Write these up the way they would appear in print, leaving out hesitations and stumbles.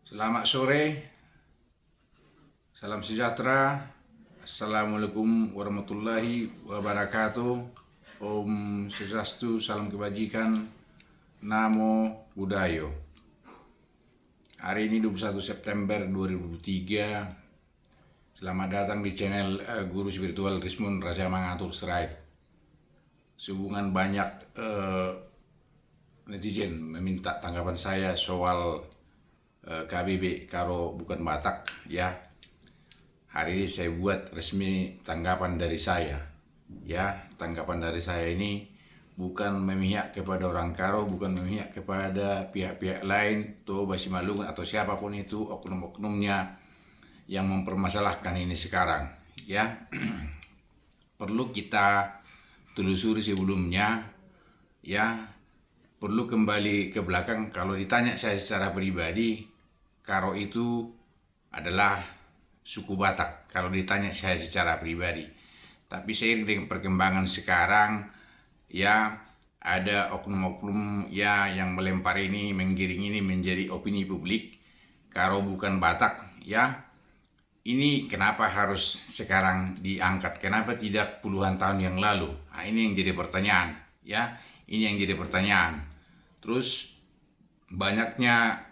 Selamat sore, salam sejahtera, Assalamualaikum warahmatullahi wabarakatuh. Om Swastiastu, salam kebajikan, Namo Buddhaya. Hari ini 21 September 2023. Selamat datang di channel Guru Spiritual Rismon Raja Mangatur Serait. Sehubungan banyak netizen meminta tanggapan saya soal KBB Karo bukan Batak ya. Hari ini saya buat resmi tanggapan dari saya ya. Tanggapan dari saya ini bukan memihak kepada orang Karo, bukan memihak kepada pihak-pihak lain, Toba, Simalungun atau siapapun itu oknum-oknumnya yang mempermasalahkan ini sekarang ya. Perlu kita telusuri sebelumnya ya. Perlu kembali ke belakang. Kalau ditanya saya secara pribadi, Karo itu adalah suku Batak. Kalau ditanya saya secara pribadi. Tapi seiring dengan perkembangan sekarang, ya ada oknum-oknum ya yang melempar ini, menggiring ini menjadi opini publik. Karo bukan Batak, ya. Ini kenapa harus sekarang diangkat? Kenapa tidak puluhan tahun yang lalu? Nah, ini yang jadi pertanyaan, ya. Ini yang jadi pertanyaan. Terus banyaknya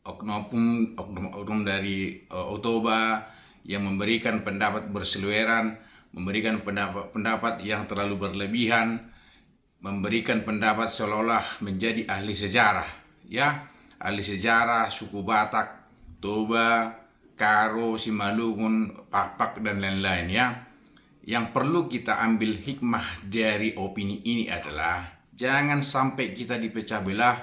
oknum dari Otoba yang memberikan pendapat berseliweran, memberikan pendapat yang terlalu berlebihan, memberikan pendapat seolah-olah menjadi ahli sejarah, ya, ahli sejarah suku Batak, Toba, Karo, Simalungun, Papak dan lain-lain ya. Yang perlu kita ambil hikmah dari opini ini adalah jangan sampai kita dipecah belah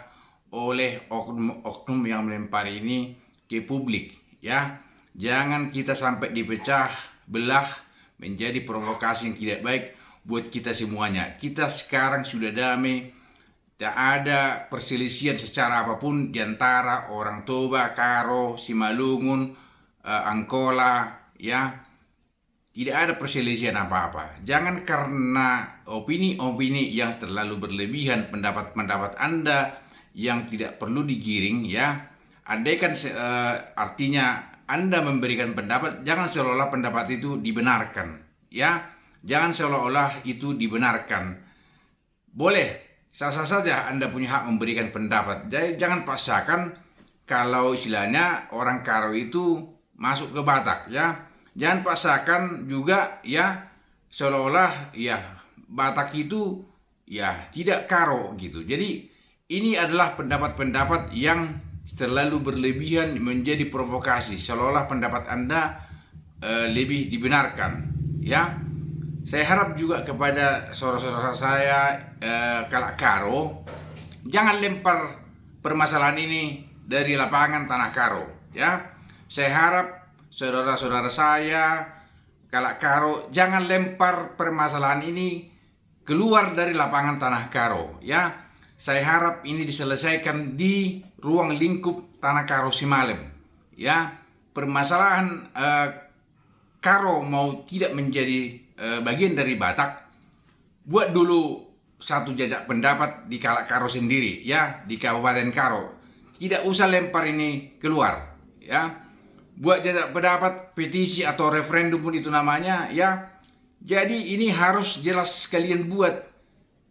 oleh oknum-oknum yang melempar ini ke publik ya. Jangan kita sampai dipecah belah menjadi provokasi yang tidak baik buat kita semuanya. Kita sekarang sudah damai, tak ada perselisihan secara apapun di antara orang Toba, Karo, Simalungun, Angkola ya. Tidak ada perselisihan apa-apa. Jangan karena opini-opini yang terlalu berlebihan, pendapat-pendapat Anda yang tidak perlu digiring ya. Andaikan artinya Anda memberikan pendapat, jangan seolah-olah pendapat itu dibenarkan ya. Jangan seolah-olah itu dibenarkan. Boleh, sah-sah saja Anda punya hak memberikan pendapat. Jadi jangan paksakan kalau istilahnya orang Karo itu masuk ke Batak ya. Jangan paksakan juga ya seolah-olah ya Batak itu ya tidak Karo gitu. Jadi ini adalah pendapat-pendapat yang terlalu berlebihan menjadi provokasi. Seolah-olah pendapat Anda lebih dibenarkan ya. Saya harap juga kepada saudara-saudara saya kalak Karo, jangan lempar permasalahan ini dari lapangan tanah Karo ya. Saya harap saudara-saudara saya kalak Karo jangan lempar permasalahan ini keluar dari lapangan tanah Karo ya. Saya harap ini diselesaikan di ruang lingkup tanah Karo Simalem ya. Permasalahan Karo mau tidak menjadi bagian dari Batak, buat dulu satu jajak pendapat di kalak Karo sendiri ya, di Kabupaten Karo. Tidak usah lempar ini keluar ya. Buat jajak pendapat, petisi atau referendum pun itu namanya ya. Jadi ini harus jelas kalian buat.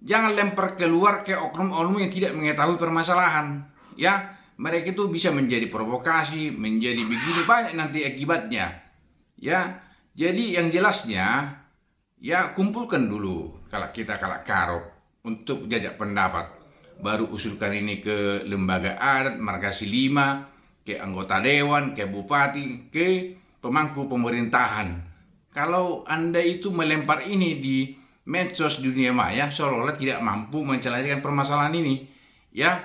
Jangan lempar keluar ke oknum-oknum yang tidak mengetahui permasalahan ya. Mereka itu bisa menjadi provokasi, menjadi begini, banyak nanti akibatnya ya. Jadi yang jelasnya ya kumpulkan dulu kalau kita kalak Karo untuk jajak pendapat. Baru usulkan ini ke lembaga adat, margasi 5, ke anggota dewan, ke bupati, ke pemangku pemerintahan. Kalau Anda itu melempar ini di medsos dunia maya seolah-olah tidak mampu menyelesaikan permasalahan ini ya.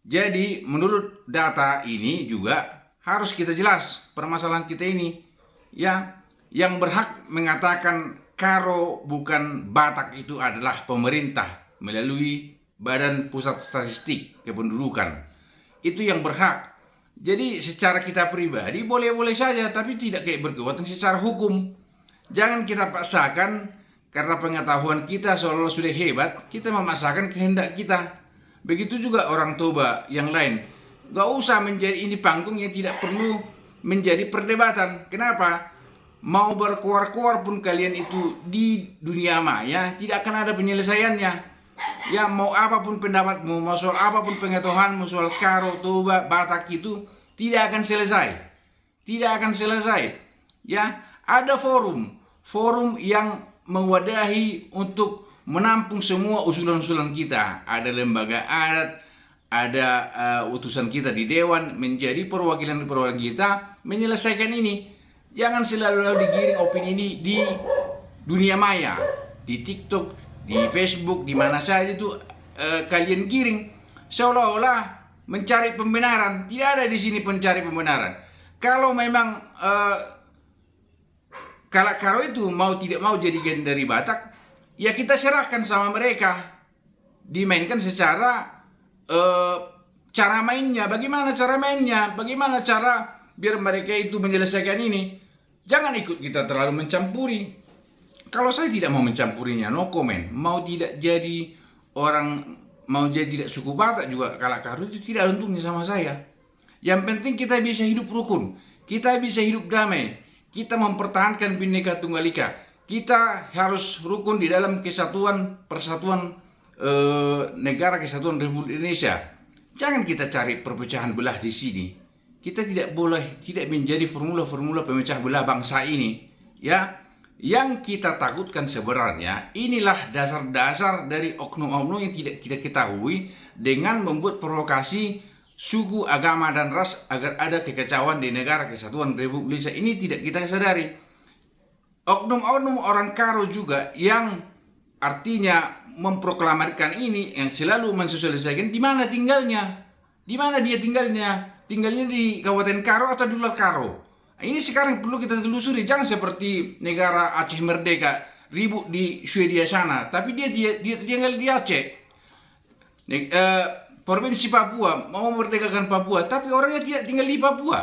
Jadi menurut data ini juga harus kita jelas permasalahan kita ini ya. Yang berhak mengatakan Karo bukan Batak itu adalah pemerintah melalui Badan Pusat Statistik Kependudukan. Itu yang berhak. Jadi secara kita pribadi boleh-boleh saja, tapi tidak kayak berkekuatan secara hukum. Jangan kita paksakan karena pengetahuan kita seolah-olah sudah hebat, kita memaksakan kehendak kita. Begitu juga orang Toba yang lain. Gak usah menjadi ini panggung yang tidak perlu menjadi perdebatan. Kenapa? Mau berkuar-kuar pun kalian itu di dunia maya, tidak akan ada penyelesaiannya. Ya, mau apapun pendapatmu, mau soal apapun pengetahuanmu, soal Karo, Toba, Batak itu tidak akan selesai. Tidak akan selesai. Ya, ada forum yang mewadahi untuk menampung semua usulan-usulan kita. Ada lembaga adat, ada utusan kita di dewan menjadi perwakilan kita menyelesaikan ini. Jangan selalu digiring opini ini di dunia maya, di TikTok, di Facebook, di mana saja itu kalian giring seolah-olah mencari pembenaran. Tidak ada di sini pencari pembenaran. Kalau memang Karo itu mau tidak mau jadi gen dari Batak, ya kita serahkan sama mereka, dimainkan secara cara mainnya. Bagaimana cara mainnya? Bagaimana cara biar mereka itu menyelesaikan ini? Jangan ikut kita terlalu mencampuri. Kalau saya tidak mau mencampurinya, no comment. Mau tidak jadi orang, mau jadi tidak suku Batak juga Karo itu tidak untungnya sama saya. Yang penting kita bisa hidup rukun, kita bisa hidup damai, kita mempertahankan Bhinneka Tunggal Ika. Kita harus rukun di dalam kesatuan persatuan negara kesatuan Republik Indonesia. Jangan kita cari perpecahan belah di sini. Kita tidak boleh tidak menjadi formula-formula pemecah belah bangsa ini. Ya, yang kita takutkan sebenarnya inilah dasar-dasar dari oknum-oknum yang tidak kita ketahui dengan membuat provokasi suku, agama, dan ras agar ada kekacauan di negara kesatuan Republik Indonesia. Ini tidak kita sadari. Oknum-oknum orang Karo juga yang artinya memproklamirkan ini, yang selalu mensosialisasikan di mana tinggalnya. Di mana dia tinggalnya? Tinggalnya di Kabupaten Karo atau di luar Karo? Ini sekarang perlu kita telusuri. Jangan seperti negara Aceh Merdeka, ribut di Swedia sana, tapi dia tinggal di Aceh. Provinsi Papua mau memerdekakan Papua, tapi orangnya tidak tinggal di Papua.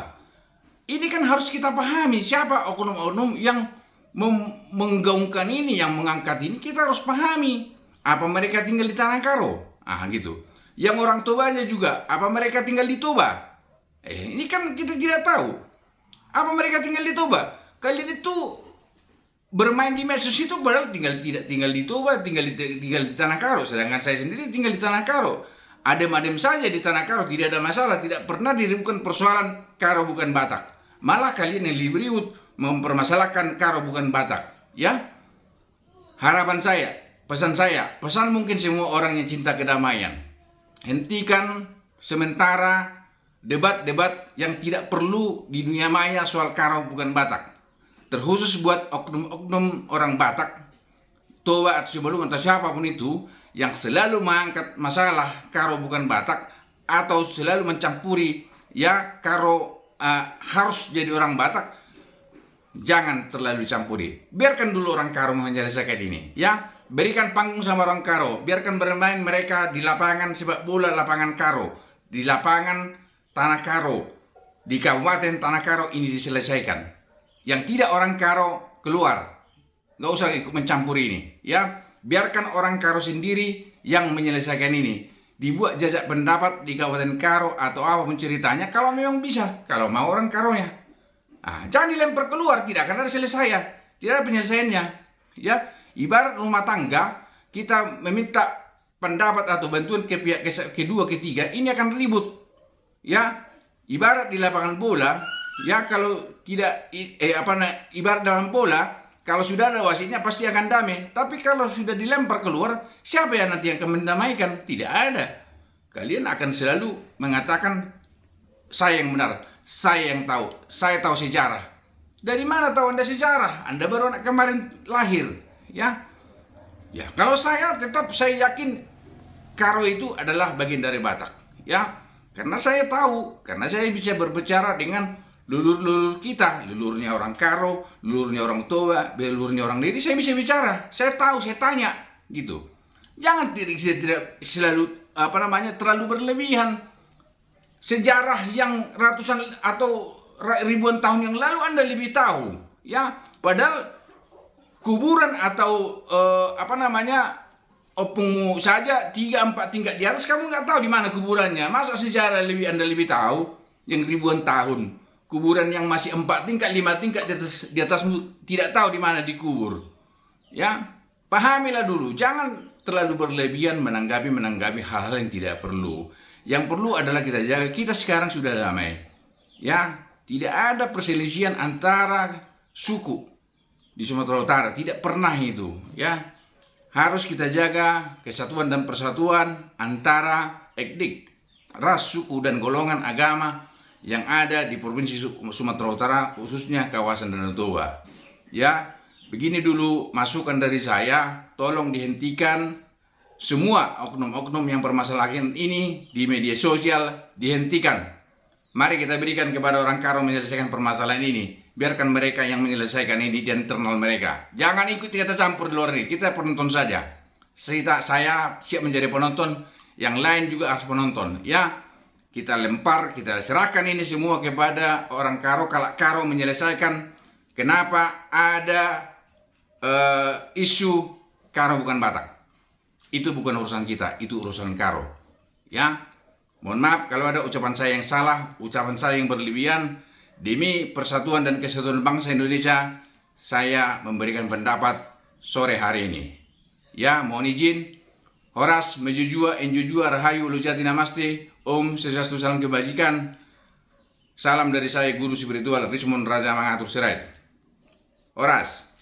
Ini kan harus kita pahami siapa oknum-oknum yang menggaungkan ini, yang mengangkat ini. Kita harus pahami apa mereka tinggal di tanah Karo, gitu. Yang orang Tobanya juga, apa mereka tinggal di Toba? Ini kan kita tidak tahu. Apa mereka tinggal di Toba? Kalian itu bermain di medsos itu padahal tidak tinggal di Toba, tinggal di tanah Karo. Sedangkan saya sendiri tinggal di tanah Karo. Adem-adem saja di tanah Karo, tidak ada masalah, tidak pernah diributkan persoalan Karo bukan Batak. Malah kalian yang lebih ribut mempermasalahkan Karo bukan Batak. Ya, harapan saya, pesan mungkin semua orang yang cinta kedamaian, hentikan sementara debat-debat yang tidak perlu di dunia maya soal Karo bukan Batak. Terkhusus buat oknum-oknum orang Batak, Toba atau Sibolung atau siapapun itu yang selalu mengangkat masalah Karo bukan Batak atau selalu mencampuri ya Karo harus jadi orang Batak, jangan terlalu dicampuri. Biarkan dulu orang Karo menyelesaikan ini, ya. Berikan panggung sama orang Karo, biarkan bermain mereka di lapangan sepak bola, lapangan Karo, di lapangan tanah Karo, di Kabupaten Tanah Karo ini diselesaikan. Yang tidak orang Karo keluar, nggak usah ikut mencampuri ini, ya. Biarkan orang Karo sendiri yang menyelesaikan ini. Dibuat jajak pendapat di Kabupaten Karo atau apapun ceritanya, kalau memang bisa, kalau mau orang Karonya. Jangan dilempar keluar, tidak akan ada selesai, tidak ada penyelesaiannya. Ya, ibarat rumah tangga, kita meminta pendapat atau bantuan ke pihak kedua, ketiga, ini akan ribut. Ya, ibarat di lapangan bola, ya kalau tidak ibarat dalam bola, kalau sudah ada wasitnya pasti akan damai. Tapi kalau sudah dilempar keluar, siapa yang nanti akan mendamaikan? Tidak ada. Kalian akan selalu mengatakan saya yang benar, saya yang tahu, saya tahu sejarah. Dari mana tahu Anda sejarah? Anda baru anak kemarin lahir, ya. Ya, kalau saya yakin Karo itu adalah bagian dari Batak, ya. Karena saya tahu, karena saya bisa berbicara dengan lulur-lulur kita, lulurnya orang Karo, lulurnya orang Toba, lulurnya orang Liri, saya bisa bicara, saya tahu, saya tanya, gitu. Jangan tidak selalu terlalu berlebihan. Sejarah yang ratusan atau ribuan tahun yang lalu Anda lebih tahu, ya. Padahal kuburan atau opungmu saja 3-4 tingkat di atas, kamu nggak tahu di mana kuburannya. Masa sejarah Anda lebih tahu yang ribuan tahun? Kuburan yang masih 4 tingkat, 5 tingkat di atasmu tidak tahu di mana dikubur. Ya, pahamilah dulu. Jangan terlalu berlebihan menanggapi hal-hal yang tidak perlu. Yang perlu adalah kita jaga. Kita sekarang sudah damai. Ya, tidak ada perselisihan antara suku di Sumatera Utara. Tidak pernah itu. Ya, harus kita jaga kesatuan dan persatuan antara etnik, ras, suku, dan golongan agama yang ada di Provinsi Sumatera Utara, khususnya kawasan Danau Toba. Ya, begini dulu masukan dari saya, tolong dihentikan semua oknum-oknum yang permasalahan ini di media sosial, dihentikan. Mari kita berikan kepada orang Karo menyelesaikan permasalahan ini. Biarkan mereka yang menyelesaikan ini di internal mereka. Jangan ikut kita campur di luar ini. Kita penonton saja. Saya siap menjadi penonton. Yang lain juga harus penonton. Ya, kita lempar, kita serahkan ini semua kepada orang Karo. Kalau Karo menyelesaikan, kenapa ada isu Karo bukan Batak? Itu bukan urusan kita, itu urusan Karo. Ya, mohon maaf kalau ada ucapan saya yang salah, ucapan saya yang berlebihan. Demi persatuan dan kesatuan bangsa Indonesia, saya memberikan pendapat sore hari ini. Ya, mohon izin. Horas, Mejujua, Enjujua, Rahayu, Lujati, Namaste, Om, Swastiastu, Salam Kebajikan. Salam dari saya, Guru Spiritual Rismon Raja Mangatur Sirait. Horas.